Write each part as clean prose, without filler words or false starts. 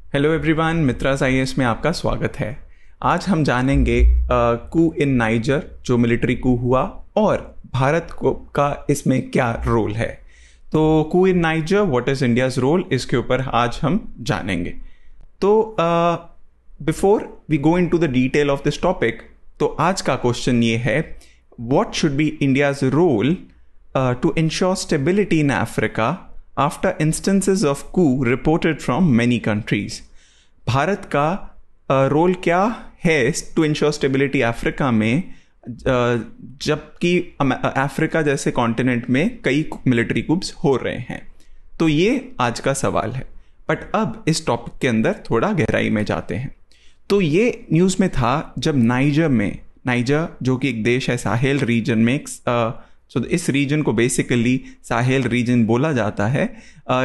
Hello everyone, Mitraz IAS में आपका स्वागत है। आज हम जानेंगे कू इन नाइजर, जो मिलिट्री कू हुआ, और भारत को का इसमें क्या रोल है। तो coup in Niger, what is India's role, इसके ऊपर आज हम जानेंगे। तो before we go into the detail of this topic, तो आज का क्वेश्चन ये है, what should be India's role to ensure stability in Africa after instances of coup reported from many countries. Bharat का रोल क्या है टू इंश्योर स्टेबिलिटी अफ्रीका में, जबकि अफ्रीका जैसे कॉन्टिनेंट में कई मिलिट्री कूप्स हो रहे हैं। तो ये आज का सवाल है। बट अब इस टॉपिक के अंदर थोड़ा गहराई में जाते हैं। तो ये न्यूज़ में था जब नाइजर जो कि एक देश है साहेल रीजन में, सो इस रीजन को बेसिकली साहेल रीजन बोला जाता है।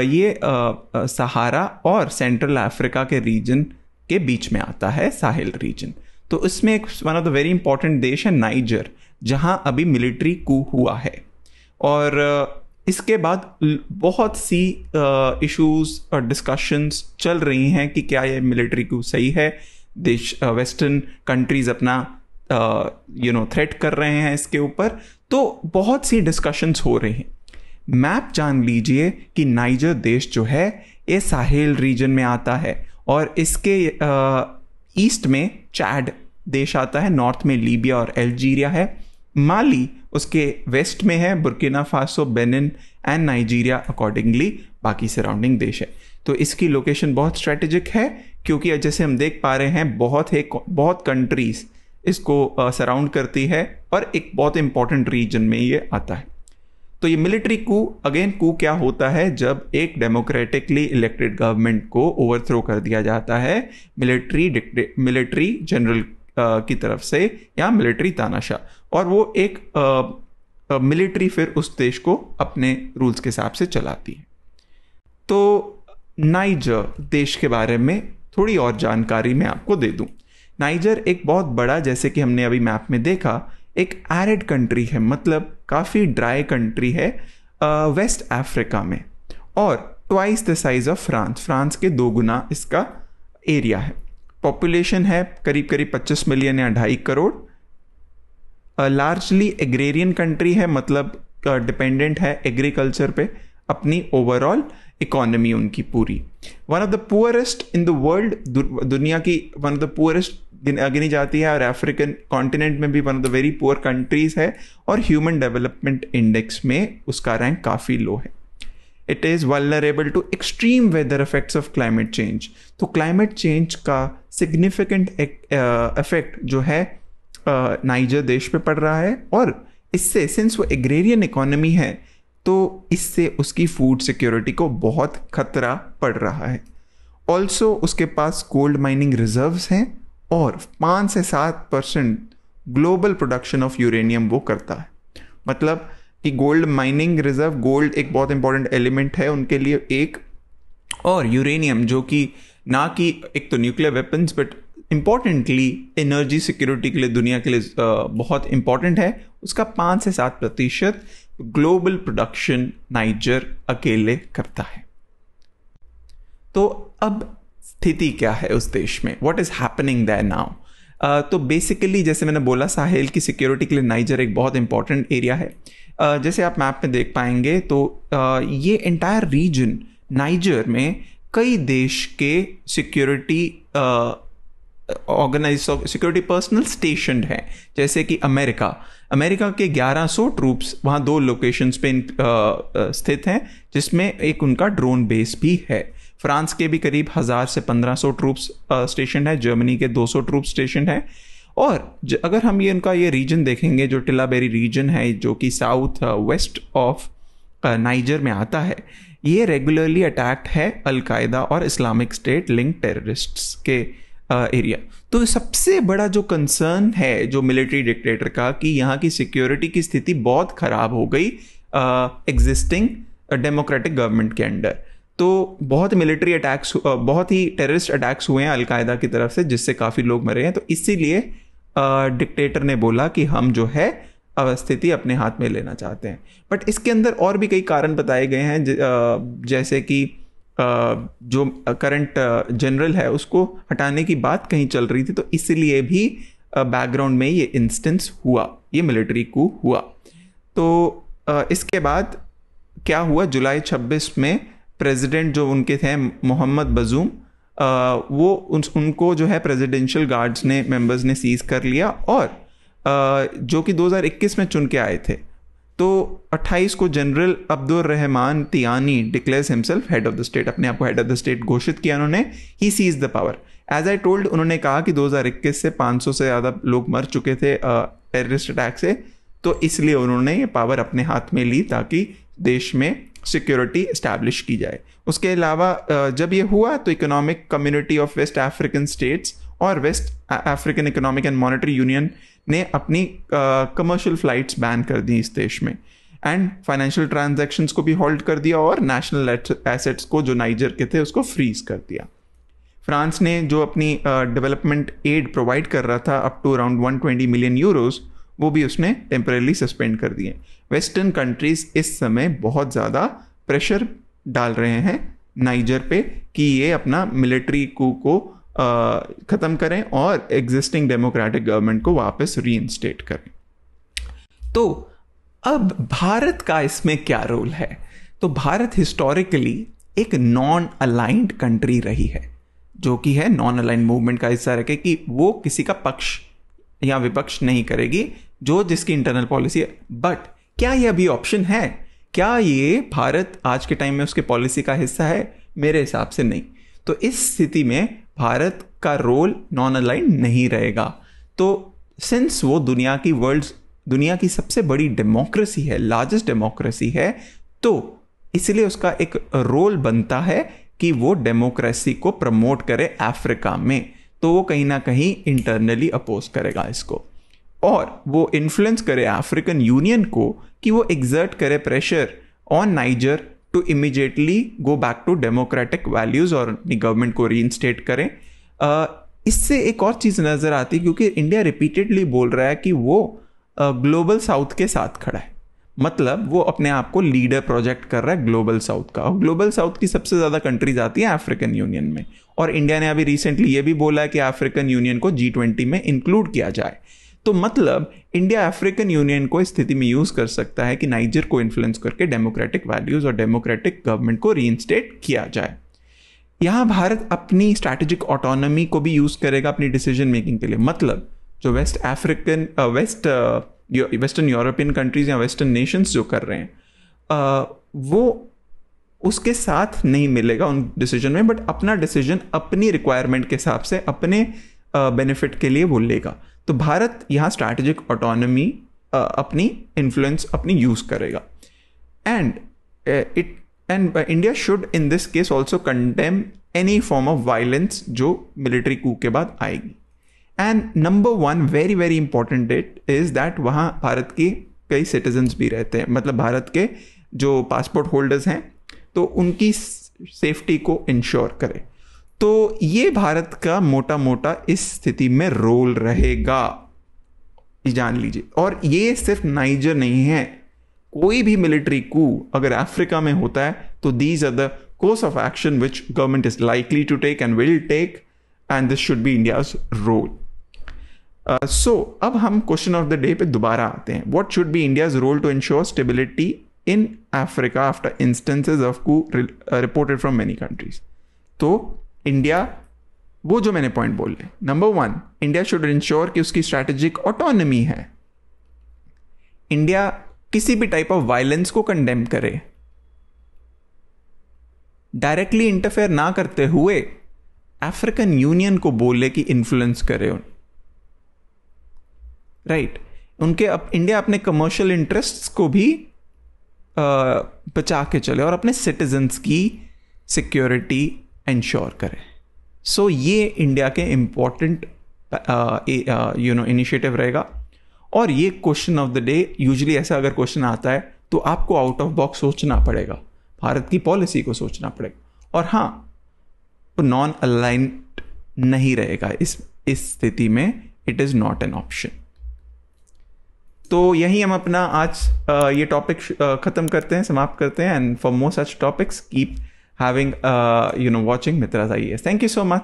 ये सहारा और सेंट्रल अफ्रीका के रीजन के बीच में आता है साहेल रीजन। तो इसमें एक one of the very important देश है नाइजर, जहां अभी मिलिट्री कू हुआ है। और इसके बाद बहुत सी इश्यूज और डिस्कशंस चल रही हैं कि क्या ये मिलिट्री कू सही है। देश वेस्टर्न कंट्रीज अपना थ्रेट कर रहे हैं इसके ऊपर। तो बहुत सी डिस्कशंस हो रही हैं। मैप जान लीजिए कि नाइजर देश जो है ये साहेल रीजन में आता है, और इसके ईस्ट में चैड देश आता है, नॉर्थ में लीबिया और अल्जीरिया है, माली उसके वेस्ट में है, Burkina Faso, Benin and Nigeria accordingly बाकी सराउंडिंग देश है। तो इसकी लोकेशन बहुत स्ट्रेटेजिक है, क्योंकि जैसे हम देख पा रहे हैं बहुत कंट्रीज इसको सराउंड करती है, और एक बहुत इंपॉर्टेंट रीजन में ये आता है। तो ये मिलिट्री कू क्या होता है, जब एक डेमोक्रेटिकली इलेक्टेड गवर्नमेंट को ओवरथ्रो कर दिया जाता है मिलिट्री जनरल की तरफ से, या मिलिट्री तानाशाह, और वो एक मिलिट्री फिर उस देश को अपने रूल्स के हिसाब से चलाती है। तो नाइजर देश के बारे में थोड़ी और जानकारी मैं आपको दे दूं। नाइजर एक बहुत बड़ा, जैसे कि हमने अभी मैप में देखा, एक एरिड कंट्री है, मतलब काफ़ी ड्राई कंट्री है वेस्ट अफ्रीका में, और twice the size of France के 2 गुना इसका एरिया है। पॉपुलेशन है करीब 25 मिलियन या 2.5 करोड़। लार्जली एग्रेरियन कंट्री है, मतलब डिपेंडेंट है एग्रीकल्चर पे अपनी ओवरऑल इकोनॉमी उनकी पूरी। One of the poorest in the world, दुनिया की वन ऑफ द पुअरेस्ट गिनी जाती है, और अफ्रीकन कॉन्टिनेंट में भी one of the very poor countries है, और ह्यूमन डेवलपमेंट इंडेक्स में उसका रैंक काफ़ी लो है। It is vulnerable to extreme weather effects of climate change. तो क्लाइमेट चेंज का सिग्निफिकेंट इफेक्ट जो है नाइजर देश पे पड़ रहा है, और इससे सिंस वो एग्रेरियन इकोनॉमी है, तो इससे उसकी फूड सिक्योरिटी को बहुत खतरा पड़ रहा है। ऑल्सो उसके पास गोल्ड माइनिंग रिजर्व्स हैं, और 5 से 7% ग्लोबल प्रोडक्शन ऑफ यूरेनियम वो करता है। मतलब कि गोल्ड माइनिंग रिजर्व, गोल्ड एक बहुत इंपॉर्टेंट एलिमेंट है उनके लिए एक, और यूरेनियम जो कि ना कि एक तो nuclear weapons, but importantly energy security के लिए, दुनिया के लिए बहुत इंपॉर्टेंट है। उसका 5 से 7% ग्लोबल प्रोडक्शन नाइजर अकेले करता है। तो अब स्थिति क्या है उस देश में, what is happening there now. तो बेसिकली जैसे मैंने बोला, साहेल की सिक्योरिटी के लिए नाइजर एक बहुत इंपॉर्टेंट एरिया है। जैसे आप मैप में देख पाएंगे, तो ये एंटायर रीजन नाइजर में कई देश के सिक्योरिटी सिक्योरिटी पर्सनल स्टेशन है, जैसे कि अमेरिका के 1100 ट्रूप्स वहाँ 2 लोकेशंस पे स्थित हैं, जिसमें एक उनका ड्रोन बेस भी है। फ्रांस के भी करीब 1000 से 1500 ट्रूप्स स्टेशन है, जर्मनी के 200 ट्रूप स्टेशन है। और अगर हम उनका ये रीजन देखेंगे, जो टिलाबेरी रीजन है, जो कि साउथ वेस्ट ऑफ नाइजर में आता है, ये रेगुलरली अटैक्ड है अलकायदा और इस्लामिक स्टेट लिंक टेररिस्ट्स के एरिया। तो सबसे बड़ा जो कंसर्न है जो मिलिट्री डिक्टेटर का, कि यहाँ की सिक्योरिटी की स्थिति बहुत खराब हो गई एग्जिस्टिंग डेमोक्रेटिक गवर्नमेंट के अंडर। तो बहुत मिलिट्री अटैक्स, बहुत ही टेररिस्ट अटैक्स हुए हैं अलकायदा की तरफ से, जिससे काफ़ी लोग मरे हैं। तो इसीलिए डिक्टेटर ने बोला कि हम जो है स्थिति अपने हाथ में लेना चाहते हैं। बट इसके अंदर और भी कई कारण बताए गए हैं, जैसे कि जो करंट जनरल है उसको हटाने की बात कहीं चल रही थी, तो इसलिए भी बैकग्राउंड में ये इंस्टेंस हुआ, ये मिलिट्री कू हुआ। तो इसके बाद क्या हुआ, जुलाई 26 में प्रेसिडेंट जो उनके थे मोहम्मद बजूम, वो उनको जो है प्रेसिडेंशियल गार्ड्स ने मेंबर्स ने सीज कर लिया, और जो कि 2021 में चुन के आए थे। तो 28 को general Abdul Rahman Tiani declares himself head of the state, अपने आप को हेड ऑफ द स्टेट घोषित किया उन्होंने। He seize the power. As I told, उन्होंने कहा कि 2021 से 500 से ज़्यादा लोग मर चुके थे टेररिस्ट अटैक से, तो इसलिए उन्होंने ये पावर अपने हाथ में ली ताकि देश में सिक्योरिटी इस्टेब्लिश की जाए। उसके अलावा जब ये हुआ तो Economic Community of West African States और West African Economic and Monetary Union ने अपनी कमर्शियल फ्लाइट्स बैन कर दी इस देश में, एंड फाइनेंशियल ट्रांजैक्शंस को भी होल्ड कर दिया, और नेशनल एसेट्स को जो नाइजर के थे उसको फ्रीज कर दिया। फ्रांस ने जो अपनी डेवलपमेंट एड प्रोवाइड कर रहा था up to around 120 million euros, वो भी उसने टेम्परेली सस्पेंड कर दिए। वेस्टर्न कंट्रीज इस समय बहुत ज़्यादा प्रेशर डाल रहे हैं नाइजर पे कि ये अपना मिलिट्री कू को ख़त्म करें और एग्जिस्टिंग डेमोक्रेटिक गवर्नमेंट को वापस रीइंस्टेट करें। तो अब भारत का इसमें क्या रोल है? तो भारत हिस्टोरिकली एक नॉन अलाइंड कंट्री रही है, जो कि है नॉन अलाइंड मूवमेंट का हिस्सा रखे कि वो किसी का पक्ष या विपक्ष नहीं करेगी, जो जिसकी इंटरनल पॉलिसी है। बट क्या ये अभी ऑप्शन है? क्या ये भारत आज के टाइम में उसके पॉलिसी का हिस्सा है? मेरे हिसाब से नहीं। तो इस स्थिति में भारत का रोल नॉन अलाइंड नहीं रहेगा। तो सिंस वो दुनिया की सबसे बड़ी डेमोक्रेसी है, लार्जेस्ट डेमोक्रेसी है, तो इसलिए उसका एक रोल बनता है कि वो डेमोक्रेसी को प्रमोट करे अफ्रीका में। तो वो कहीं ना कहीं इंटरनली अपोज करेगा इसको, और वो इन्फ्लुएंस करे अफ्रीकन यूनियन को कि वो एग्जर्ट करे pressure on Niger to immediately go back to democratic values और अपनी गवर्नमेंट को रीइंस्टेट करें। इससे एक और चीज़ नज़र आती है, क्योंकि इंडिया रिपीटेडली बोल रहा है कि वो ग्लोबल साउथ के साथ खड़ा है, मतलब वो अपने आप को लीडर प्रोजेक्ट कर रहा है ग्लोबल साउथ का। और ग्लोबल साउथ की सबसे ज़्यादा कंट्रीज आती हैं अफ्रीकन यूनियन में, और इंडिया ने अभी रिसेंटली ये भी बोला है कि अफ्रीकन यूनियन को G20 में इंक्लूड किया जाए। तो मतलब इंडिया अफ्रीकन यूनियन को इस स्थिति में यूज कर सकता है कि नाइजर को इन्फ्लुएंस करके डेमोक्रेटिक वैल्यूज और डेमोक्रेटिक गवर्नमेंट को रीइंस्टेट किया जाए। यहाँ भारत अपनी स्ट्रैटेजिक ऑटोनॉमी को भी यूज करेगा अपनी डिसीजन मेकिंग के लिए। मतलब जो वेस्टर्न यूरोपियन कंट्रीज या वेस्टर्न नेशंस जो कर रहे हैं वो उसके साथ नहीं मिलेगा उन डिसीजन में, बट अपना डिसीजन अपनी रिक्वायरमेंट के हिसाब से अपने बेनिफिट के लिए वो लेगा। तो भारत यहाँ स्ट्रैटेजिक ऑटोनॉमी अपनी इन्फ्लुएंस अपनी यूज करेगा, and India should in this case also condemn any form of violence जो मिलिट्री कू के बाद आएगी। And number 1 very very important date is that वहाँ भारत के कई सिटीजन्स भी रहते हैं, मतलब भारत के जो पासपोर्ट होल्डर्स हैं, तो उनकी सेफ्टी को इंश्योर करे। तो ये भारत का मोटा मोटा इस स्थिति में रोल रहेगा, ये जान लीजिए। और ये सिर्फ नाइजर नहीं है, कोई भी मिलिट्री कू अगर अफ्रीका में होता है तो these are the course of action which government is likely to take and will take, and this should be India's role. So अब हम क्वेश्चन ऑफ द डे पे दोबारा आते हैं। What should be India's role to ensure stability in Africa after instances of coup reported from many countries? तो India, वो जो मैंने पॉइंट बोले, नंबर 1 इंडिया शुड इंश्योर कि उसकी स्ट्रैटेजिक ऑटोनॉमी है। इंडिया किसी भी टाइप ऑफ वायलेंस को कंडेम करे, डायरेक्टली इंटरफेयर ना करते हुए अफ्रीकन यूनियन को बोले कि इन्फ्लुएंस करे राइट। इंडिया अपने कमर्शियल इंटरेस्ट्स को भी बचा के चले और अपने सिटीजन्स की सिक्योरिटी इंश्योर करे। सो ये इंडिया के इम्पॉर्टेंट इनिशिएटिव रहेगा। और ये question of the day, usually ऐसा अगर क्वेश्चन आता है तो आपको आउट ऑफ बॉक्स सोचना पड़ेगा, भारत की पॉलिसी को सोचना पड़ेगा। और हाँ, तो नॉन अलाइन्ड नहीं रहेगा इस स्थिति में, it is not an option. तो यही हम अपना आज ये टॉपिक खत्म करते हैं, समाप्त करते हैं। And for more such topics keep having watching Mitra's IAS. Thank you so much.